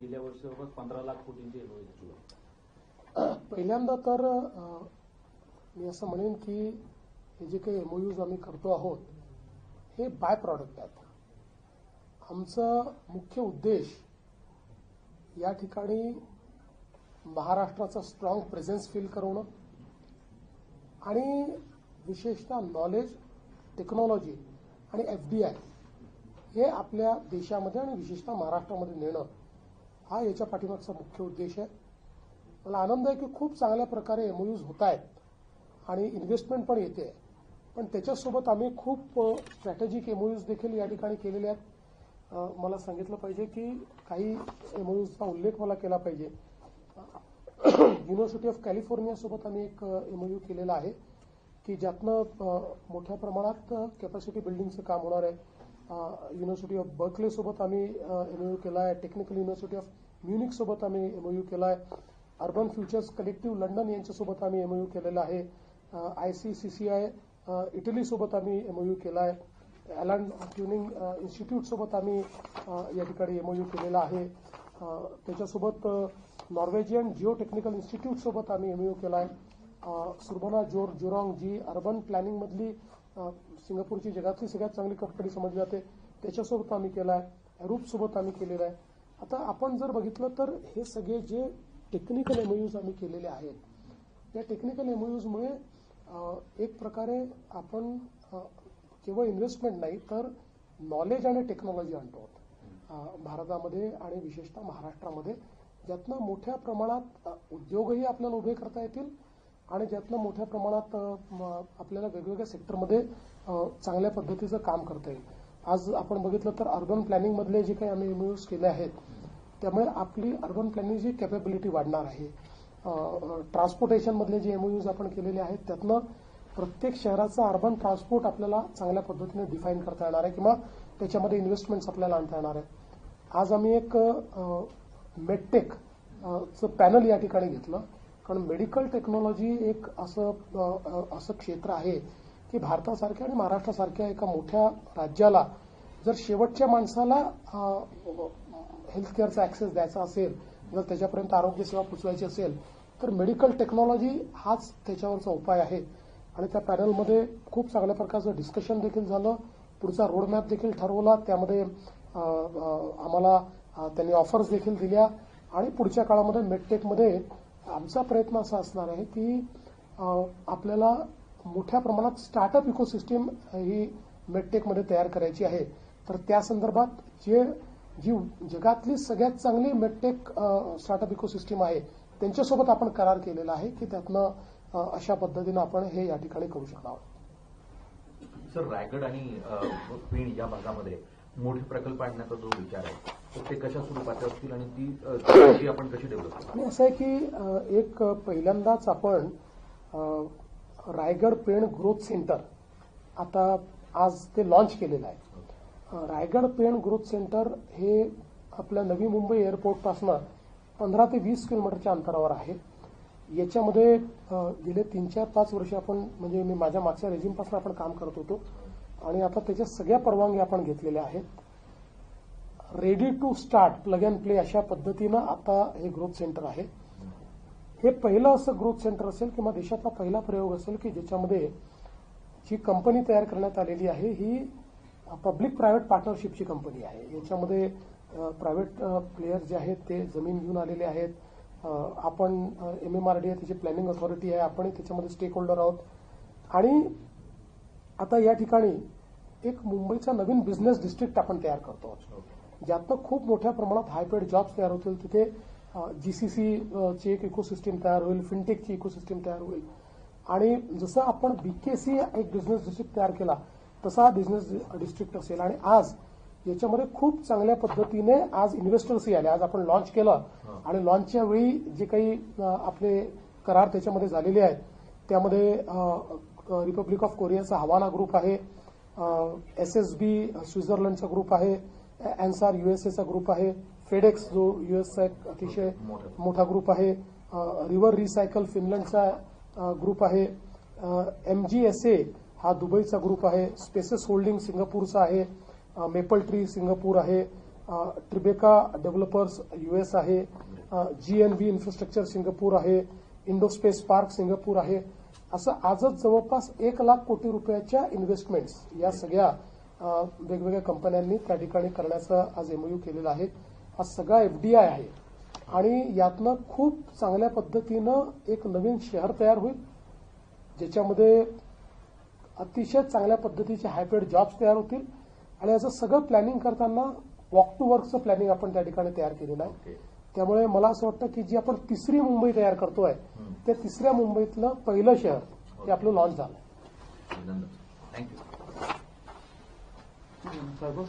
गेल्या वर्षी जवळपास 15 लाख कोटींचे एमओयू झाले. पहिल्यांदा तर मी असं म्हणेन की हे जे काही एमओयूज आम्ही करतो आहोत हे बाय प्रॉडक्ट आहेत. आमचा मुख्य उद्देश या ठिकाणी महाराष्ट्राचा स्ट्रॉंग प्रेझेन्स फील करणं आणि विशेषतः नॉलेज, टेक्नॉलॉजी आणि एफडीआय हे आपल्या देशामध्ये आणि विशेषतः महाराष्ट्रामध्ये नेणं हा याच्या पाठीमागचा मुख्य उद्देश आहे. मला आनंद आहे की खूप चांगल्या प्रकारे एमओयूज होत आहेत आणि इन्व्हेस्टमेंट पण येते. पण त्याच्यासोबत आम्ही खूप स्ट्रॅटेजिक एमओयूज देखील या ठिकाणी केलेले आहेत. मला सांगितलं पाहिजे की काही एमओयूजचा उल्लेख मला केला पाहिजे. युनिव्हर्सिटी ऑफ कॅलिफोर्नियासोबत आम्ही एक एमओयू केलेला आहे की ज्यातनं मोठ्या प्रमाणात कॅपॅसिटी बिल्डिंगचं काम होणार आहे. युनिव्हर्सिटी ऑफ बर्कलेसोबत आम्ही एमओयू केला आहे. टेक्निकल युनिव्हर्सिटी ऑफ म्युनिकसोबत आम्ही एमओयू केला आहे. अर्बन फ्युचर्स कलेक्टिव्ह लंडन यांच्यासोबत आम्ही एमओयू केलेला आहे. ICCCI इटलीसोबत आम्ही एमओयू केला आहे. ॲलन ट्युनिंग इन्स्टिट्यूटसोबत आम्ही या ठिकाणी एमओयू केलेला आहे. त्याच्यासोबत नॉर्वेजियन जिओ टेक्निकल इन्स्टिट्यूटसोबत आम्ही एमओयू केला आहे. सुर्बना जोरॉंग जी अर्बन प्लॅनिंगमधली सिंगापूरची जगातली सगळ्यात चांगली कंपनी समजली जाते त्याच्यासोबत आम्ही केला आहे. ॲरूपसोबत आम्ही केलेला आहे. आता आपण जर बघितलं तर हे सगळे जे टेक्निकल एमओयूज आम्ही केलेले आहेत या टेक्निकल एमओयूजमुळे एक प्रकारे आपण केवळ इन्व्हेस्टमेंट नाही तर नॉलेज आणि टेक्नॉलॉजी आणतो भारतामध्ये आणि विशेषतः महाराष्ट्रामध्ये, ज्यातनं मोठ्या प्रमाणात उद्योगही आपल्याला उभे करता येतील आणि ज्यातनं मोठ्या प्रमाणात आपल्याला वेगवेगळ्या सेक्टरमध्ये चांगल्या पद्धतीचं काम करता येईल. आज आपण बघितलं तर अर्बन प्लॅनिंगमधले जे काही आम्ही एमओयूज केले आहेत त्यामुळे आपली अर्बन प्लॅनिंगची कॅपेबिलिटी वाढणार आहे. ट्रान्सपोर्टेशनमधले जे एमओयूज आपण केलेले आहेत त्यातनं प्रत्येक शहराचा अर्बन ट्रान्सपोर्ट आपल्याला चांगल्या पद्धतीने डिफाईन करता येणार आहे किंवा त्याच्यामध्ये इन्व्हेस्टमेंट्स आपल्याला आणता येणार आहे. आज आम्ही एक मेडटेकचं पॅनल या ठिकाणी घेतलं कारण मेडिकल टेक्नॉलॉजी एक असं क्षेत्र आहे की भारतासारख्या आणि महाराष्ट्रासारख्या एका मोठ्या राज्याला जर शेवटच्या माणसाला हेल्थकेअरचा ऍक्सेस द्यायचा असेल, जर त्याच्यापर्यंत आरोग्य सेवा पोचवायची असेल तर मेडिकल टेक्नॉलॉजी हाच त्याच्यावरचा उपाय आहे. आणि त्या पॅनलमध्ये खूप चांगल्या प्रकारचं डिस्कशन देखील झालं. पुढचा रोडमॅप देखील ठरवला. त्यामध्ये आम्हाला त्यांनी ऑफर्स देखील दिल्या आणि पुढच्या काळामध्ये मेडटेकमध्ये आमचा प्रयत्न असा असणार आहे की आपल्याला मोठ्या प्रमाणात स्टार्टअप इकोसिस्टीम ही मेडटेकमध्ये तयार करायची आहे. तर त्या संदर्भात जी जगातली सगळ्यात चांगली मेडटेक स्टार्टअप इकोसिस्टीम आहे त्यांच्यासोबत आपण करार केलेला आहे की त्यातनं अशा पद्धतीनं आपण हे या ठिकाणी करू शकणार आहोत. सर, रायगड आणि पेण या भागामध्ये मोठे प्रकल्प आणण्याचा जो विचार आहे तर ते कशा स्वरूपाचे असतील आणि ती आपण कशी डेव्हलप करू? असं आहे की एक पहिल्यांदाच आपण रायगड पेण ग्रोथ सेंटर आता आज ते लॉन्च केलेलं आहे. रायगड पेण ग्रोथ सेंटर हे आपल्या नवी मुंबई एअरपोर्टपासून 15 ते 20 किलोमीटरच्या अंतरावर आहे. याच्यामध्ये गेले 3-4-5 वर्ष आपण म्हणजे मी माझ्या मागच्या रेजिमपासून आपण काम करत होतो आणि आता त्याच्या सगळ्या परवानग्या आपण घेतलेल्या आहेत. Ready to start, plug and play अशा पद्धतीनं आता हे ग्रोथ सेंटर आहे. हे पहिलं असं ग्रोथ सेंटर असेल किंवा देशातला पहिला प्रयोग असेल की ज्याच्यामध्ये जी कंपनी तयार करण्यात आलेली आहे ही पब्लिक प्रायव्हेट पार्टनरशिपची कंपनी आहे. याच्यामध्ये प्रायव्हेट प्लेयर्स जे आहेत ते जमीन घेऊन आलेले आहेत. आपण MMRDA त्याची प्लॅनिंग ऑथॉरिटी आहे, आपण त्याच्यामध्ये स्टेक होल्डर आहोत आणि आता या ठिकाणी एक मुंबईचा नवीन बिझनेस डिस्ट्रिक्ट आपण तयार करतो आहोत ज्यातनं खूप मोठ्या प्रमाणात हायपेड जॉब्स तयार होतील. तिथे GCC ची एक इकोसिस्टीम तयार होईल, फिनटेकची इकोसिस्टीम तयार होईल आणि जसं आपण BKC एक बिझनेस डिस्ट्रिक्ट तयार केला तसा हा बिझनेस डिस्ट्रिक्ट असेल. आणि आज याच्यामध्ये खूप चांगल्या पद्धतीने आज इन्व्हेस्टर्सही आले. आज आपण लॉन्च केलं आणि लॉन्चच्या वेळी जे काही आपले करार त्याच्यामध्ये झालेले आहेत त्यामध्ये रिपब्लिक ऑफ कोरियाचा हवाना ग्रुप आहे, SSB स्वित्झर्लंडचा ग्रुप आहे, एन्सार USA ग्रुप आहे, फेडेक्स जो US एक अतिशय मोठा ग्रुप आहे, रिव्हर रिसायकल फिनलंडचा ग्रुप आहे, MGSA हा दुबईचा ग्रुप आहे, स्पेसेस होल्डिंग सिंगापूरचा आहे, मेपल ट्री सिंगापूर आहे, ट्रिबेका डेव्हलपर्स US आहे, GNB इन्फ्रास्ट्रक्चर सिंगापूर आहे, इंडोस्पेस पार्क सिंगापूर आहे. असं आजच जवळपास 1 लाख कोटी रुपयाच्या इन्व्हेस्टमेंट्स या सगळ्या वेगवेगळ्या कंपन्यांनी त्या ठिकाणी करण्याचा आज MOU केलेला आहे. हा सगळा FDI आहे आणि यातनं खूप चांगल्या पद्धतीनं एक नवीन शहर तयार होईल, ज्याच्यामध्ये अतिशय चांगल्या पद्धतीचे हायपेड जॉब्स तयार होतील. आणि याचं सगळं प्लॅनिंग करताना वॉक टू वर्कचं प्लॅनिंग आपण त्या ठिकाणी तयार केलेलं आहे. ओके. त्यामुळे मला असं वाटतं की जी आपण तिसरी मुंबई तयार करतोय त्या तिसऱ्या मुंबईतलं पहिलं शहर हे आपलं लॉन्च झालं. अभिनंदन. थँक्यू. साहेब